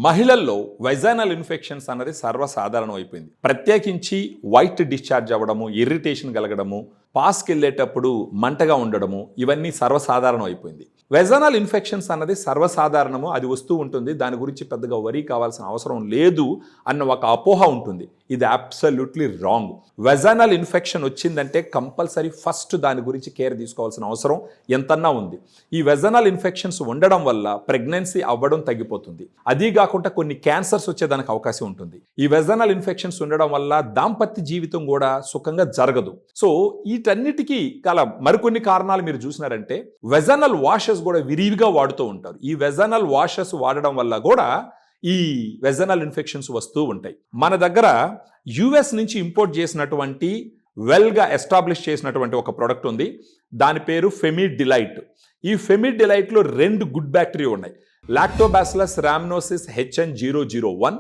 మహిళల్లో vaginal infections అన్నది సర్వసాధారణం అయిపోయింది. ప్రత్యేకించి వైట్ డిశ్చార్జ్ అవ్వడము, ఇరిటేషన్ కలగడము, పాస్కి వెళ్ళేటప్పుడు మంటగా ఉండడము, ఇవన్నీ సర్వసాధారణం అయిపోయింది. వెజైనల్ ఇన్ఫెక్షన్స్ అన్నది సర్వసాధారణము, అది వస్తూ ఉంటుంది, దాని గురించి పెద్దగా వరీ కావాల్సిన అవసరం లేదు అన్న ఒక అపోహ ఉంటుంది. ఇది అబ్సల్యూట్లీ రాంగ్. వెజైనల్ ఇన్ఫెక్షన్ వచ్చిందంటే కంపల్సరీ ఫస్ట్ దాని గురించి కేర్ తీసుకోవాల్సిన అవసరం ఎంతన్నా ఉంది. ఈ వెజైనల్ ఇన్ఫెక్షన్స్ ఉండడం వల్ల ప్రెగ్నెన్సీ అవ్వడం తగ్గిపోతుంది. అదీ కాకుండా కొన్ని క్యాన్సర్స్ వచ్చేదానికి అవకాశం ఉంటుంది. ఈ వెజైనల్ ఇన్ఫెక్షన్స్ ఉండడం వల్ల దాంపత్య జీవితం కూడా సుఖంగా జరగదు. సో వీటన్నిటికీ గల మరికొన్ని కారణాలు మీరు చూసినారంటే వెజైనల్ వాషెస్ కూడా విరివిగా వాడుతూ ఉంటారు. ఈ వెజైనల్ వాషెస్ వాడడం వల్ల కూడా ఈ వెజైనల్ ఇన్ఫెక్షన్స్ వస్తూ ఉంటాయి. మన దగ్గర యుఎస్ నుంచి ఇంపోర్ట్ చేసినటువంటి వెల్గా ఎస్టాబ్లిష్ చేసినటువంటి ఒక ప్రోడక్ట్ ఉంది. దాని పేరు ఫెమిడిలైట్. ఈ ఫెమిడిలైట్లో 2 గుడ్ బ్యాక్టీరియా ఉన్నాయి. Lactobacillus rhamnosus HN001,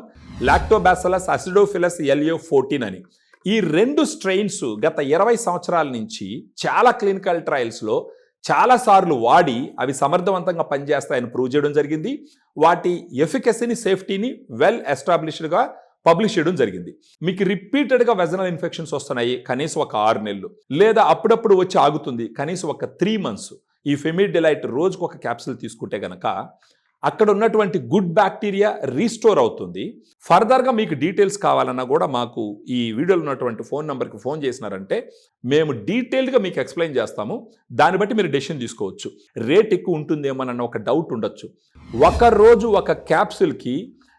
lactobacillus acidophilus LA14 అని. ఈ 2 స్ట్రెయిన్స్ గత 20 సంవత్సరాల నుంచి చాలా క్లినికల్ ట్రయల్స్లో చాలాసార్లు వాడి అవి సమర్థవంతంగా పనిచేస్తాయని ప్రూవ్ చేయడం జరిగింది. వాటి ఎఫికసీని, సేఫ్టీని వెల్ ఎస్టాబ్లిష్డ్గా పబ్లిష్ చేయడం జరిగింది. మీకు రిపీటెడ్గా వెజైనల్ ఇన్ఫెక్షన్స్ వస్తున్నాయి, కనీసం ఒక 6 నెలలు, లేదా అప్పుడప్పుడు వచ్చి ఆగుతుంది, కనీసం ఒక 3 months. ఈ ఫెమిడిలైట్ రోజుకు ఒక క్యాప్సూల్ తీసుకుంటే గనక అక్కడ ఉన్నటువంటి గుడ్ బ్యాక్టీరియా రీస్టోర్ అవుతుంది. ఫర్దర్గా మీకు డీటెయిల్స్ కావాలన్నా కూడా మాకు ఈ వీడియోలో ఉన్నటువంటి ఫోన్ నెంబర్కి ఫోన్ చేసినారంటే మేము డీటెయిల్డ్గా మీకు ఎక్స్ప్లెయిన్ చేస్తాము. దాన్ని బట్టి మీరు డెసిషన్ తీసుకోవచ్చు. రేట్ ఎక్కువ ఉంటుందేమోనన్న ఒక డౌట్ ఉండొచ్చు. ఒక రోజు ఒక క్యాప్సూల్కి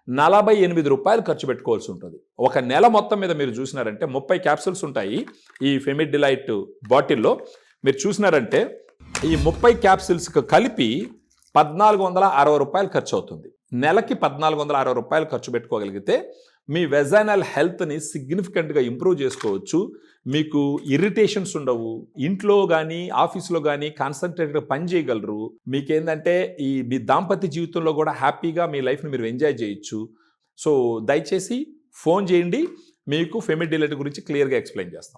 48 రూపాయలు ఖర్చు పెట్టుకోవాల్సి ఉంటుంది. ఒక నెల మొత్తం మీద మీరు చూసినారంటే 30 క్యాప్సూల్స్ ఉంటాయి ఈ ఫెమిడిలైట్ బాటిల్లో. మీరు చూసినారంటే ఈ 30 క్యాప్సూల్స్కి కలిపి 1460 రూపాయలు ఖర్చు అవుతుంది. నెలకి 1460 రూపాయలు ఖర్చు పెట్టుకోగలిగితే మీ వెజైనల్ హెల్త్ని సిగ్నిఫికెంట్గా ఇంప్రూవ్ చేసుకోవచ్చు. మీకు ఇరిటేషన్స్ ఉండవు. ఇంట్లో కానీ ఆఫీస్లో కానీ కాన్సన్ట్రేట్గా పని చేయగలరు. మీకేంటంటే మీ దాంపత్య జీవితంలో కూడా హ్యాపీగా మీ లైఫ్ని మీరు ఎంజాయ్ చేయొచ్చు. సో దయచేసి ఫోన్ చేయండి, మీకు ఫెమిడిలైట్ గురించి క్లియర్గా ఎక్స్ప్లెయిన్ చేస్తాం.